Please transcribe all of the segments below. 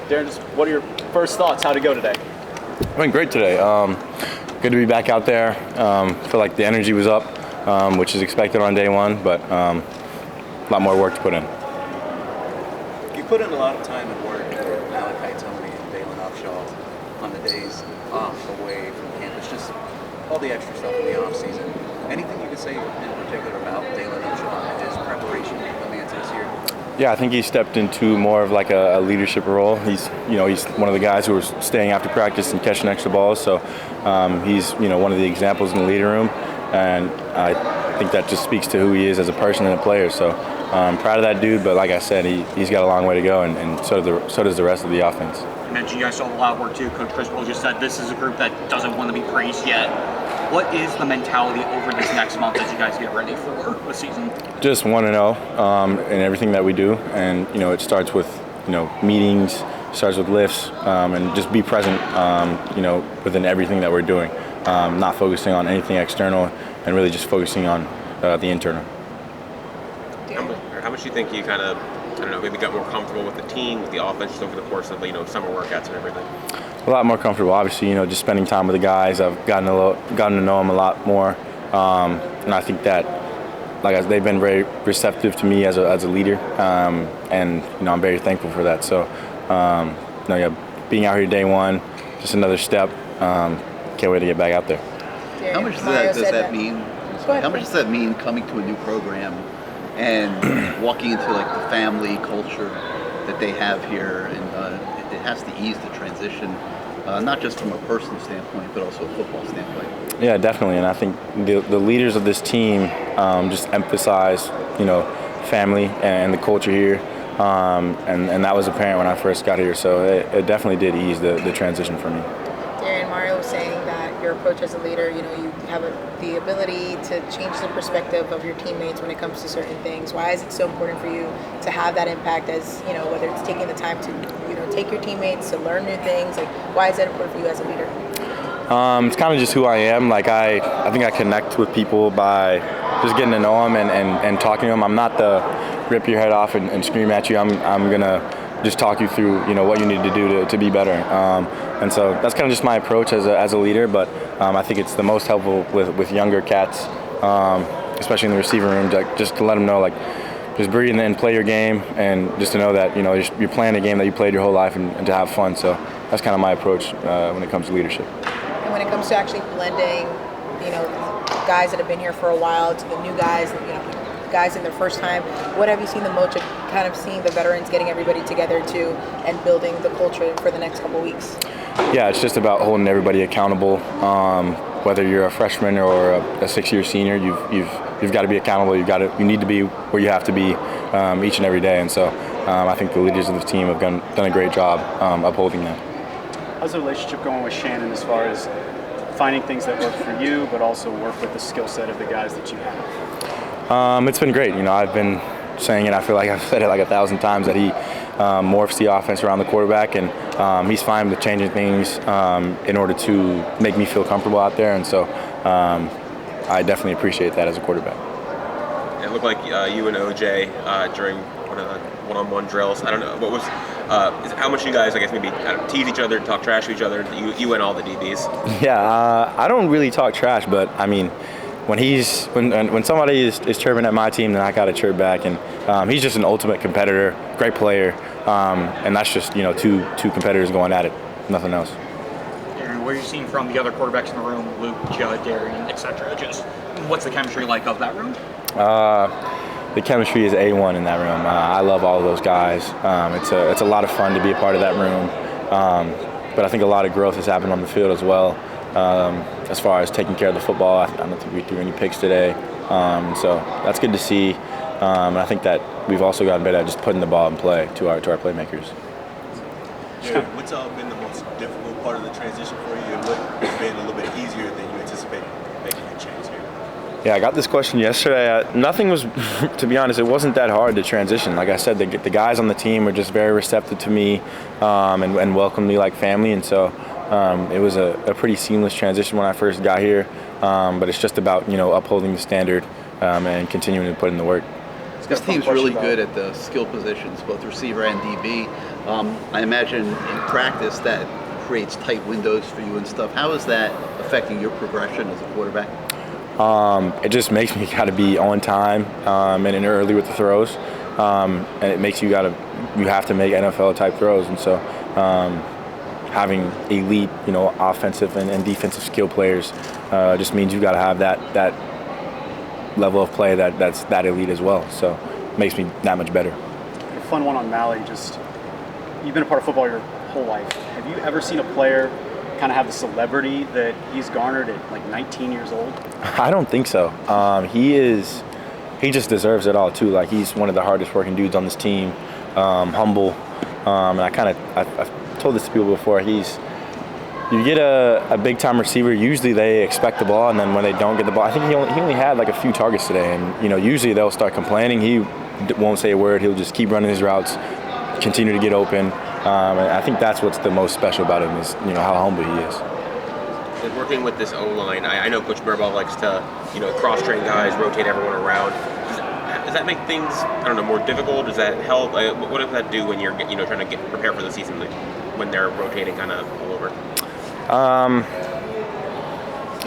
Darren, just what are your first thoughts? How'd it go today? It went great today. Good to be back out there. Feel like the energy was up, which is expected on day one, but a lot more work to put in. You put in a lot of time and work with Malachi Tony and Dalen Upshaw on the days off away from campus, just all the extra stuff in the off season. Anything you could say in particular about Dalen Upshaw and his preparation coming into this year? Yeah, I think he stepped into more of like a leadership role. He's one of the guys who was staying after practice and catching extra balls. So he's one of the examples in the leader room, and I think that just speaks to who he is as a person and a player. So proud of that dude. But like I said, he's got a long way to go, and so does the rest of the offense. You mentioned you guys saw a lot of work too. Coach Chris Paul just said this is a group that doesn't want to be praised yet. What is the mentality over this next month as you guys get ready for the season? Just 1-0 in everything that we do, and it starts with meetings, starts with lifts, and just be present within everything that we're doing, not focusing on anything external, and really just focusing on the internal. How much do you think you kind of, maybe got more comfortable with the team, with the offense just over the course of summer workouts and everything? A lot more comfortable. Obviously, just spending time with the guys, I've gotten to know them a lot more, and I think that they've been very receptive to me as a leader, and I'm very thankful for that. So, being out here day one, just another step. Can't wait to get back out there. How much does that mean? How much does that mean coming to a new program and walking into the family culture that they have here, and it has to ease the transition, not just from a personal standpoint, but also a football standpoint. Yeah, definitely, and I think the leaders of this team just emphasize, family and the culture here, and that was apparent when I first got here. So it definitely did ease the transition for me. Darian, Mario was saying that your approach as a leader, you have the ability to change the perspective of your teammates when it comes to certain things. Why is it so important for you to have that impact as, whether it's taking the time to, take your teammates to learn new things? Why is that important for you as a leader? It's kind of just who I am. I think I connect with people by just getting to know them and talking to them. I'm not the rip your head off and scream at you. I'm going to just talk you through, what you need to do to be better. And so that's kind of just my approach as a leader, but I think it's the most helpful with younger cats, especially in the receiver room, just to let them know, just breathe and play your game, and just to know that, you're playing a game that you played your whole life, and to have fun. So that's kind of my approach when it comes to leadership. And when it comes to actually blending, guys that have been here for a while to the new guys, guys in their first time, what have you seen the most of kind of seeing the veterans getting everybody together too and building the culture for the next couple weeks? Yeah, it's just about holding everybody accountable. Whether you're a freshman or a 6-year senior, you've got to be accountable. You need to be where you have to be each and every day. And so I think the leaders of the team have done a great job upholding that. How's the relationship going with Shannon as far as finding things that work for you, but also work with the skill set of the guys that you have? It's been great. I've been saying it. I feel like I've said it 1,000 times that he morphs the offense around the quarterback, and he's fine with changing things in order to make me feel comfortable out there. And so I definitely appreciate that as a quarterback. It looked like you and OJ during one-on-one drills. I don't know what was. How much you guys, maybe tease each other, talk trash to each other? You and all the DBs. Yeah, I don't really talk trash, but I mean, when somebody is chirping at my team, then I got to chirp back. And he's just an ultimate competitor, great player, and that's just two competitors going at it, nothing else. Aaron, what are you seeing from the other quarterbacks in the room, Luke, Judd, Darian, etc.? Just what's the chemistry like of that room? The chemistry is A1 in that room. I love all of those guys. It's a lot of fun to be a part of that room, but I think a lot of growth has happened on the field as well. As far as taking care of the football, I don't think we threw any picks today, so that's good to see. And I think that we've also gotten better at just putting the ball in play to our playmakers. Yeah, what's been the most difficult part of the transition for you, and what has been a little bit easier than you anticipated making the change here? Yeah, I got this question yesterday. Nothing was, to be honest, it wasn't that hard to transition. Like I said, the guys on the team were just very receptive to me and welcomed me like family, and so it was a pretty seamless transition when I first got here. But it's just about upholding the standard and continuing to put in the work. This team's really good at the skill positions, both receiver and DB. I imagine in practice that creates tight windows for you and stuff. How is that affecting your progression as a quarterback? It just makes me gotta be on time and early with the throws, and it makes you have to make NFL type throws, and so having elite, offensive and defensive skill players just means you gotta have that level of play that's that elite as well. So it makes me that much better. A fun one on Mally. Just you've been a part of football your whole life. Have you ever seen a player kind of have the celebrity that he's garnered at like 19 years old? I don't think so. He just deserves it all too. Like, he's one of the hardest working dudes on this team. Humble, and I've told this to people before. You get a big time receiver. Usually they expect the ball, and then when they don't get the ball, I think he only had like a few targets today, and usually they'll start complaining. He won't say a word. He'll just keep running his routes, continue to get open. And I think that's what's the most special about him is how humble he is. And working with this O-line, I know Coach Burbaugh likes to cross-train guys, rotate everyone around. Does that make things more difficult? Does that help? What does that do when you're trying to prepare for the season, when they're rotating kind of all over?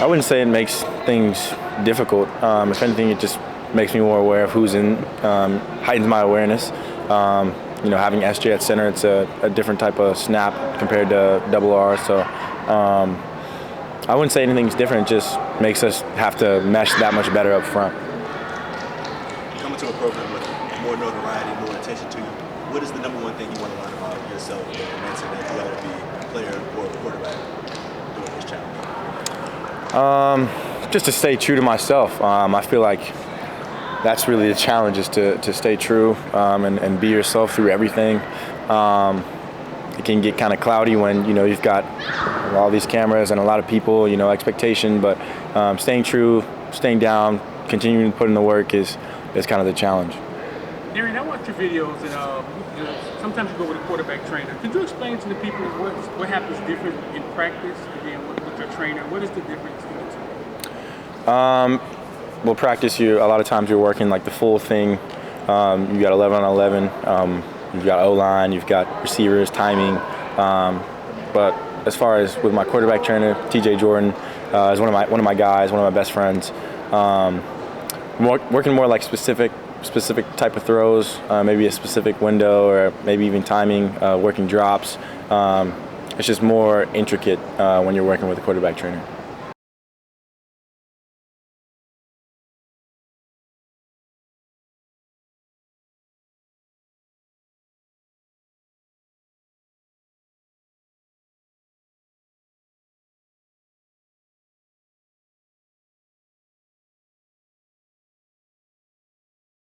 I wouldn't say it makes things difficult. If anything, it just makes me more aware of who's in, heightens my awareness. Having SJ at center, it's a different type of snap compared to double R. So I wouldn't say anything's different. It just makes us have to mesh that much better up front. Coming to a program with more notoriety, more attention to you, what is the number one thing you want to learn about yourself, Darian Mensah, that you rather be a player or a quarterback during this challenge? Just to stay true to myself. I feel like that's really the challenge, is to stay true and be yourself through everything. It can get kind of cloudy when you've got all these cameras and a lot of people, expectation. But staying true, staying down, continuing to put in the work is kind of the challenge. Darian, I watch your videos, and sometimes you go with a quarterback trainer. Could you explain to the people what happens different in practice and then with your trainer? What is the difference in the two? Well, practice, a lot of times you're working like the full thing. You've got 11 on 11. You've got O-line. You've got receivers, timing. But as far as with my quarterback trainer, TJ Jordan, is one of my guys, one of my best friends. Working more like specific type of throws, maybe a specific window, or maybe even timing, working drops. It's just more intricate when you're working with a quarterback trainer.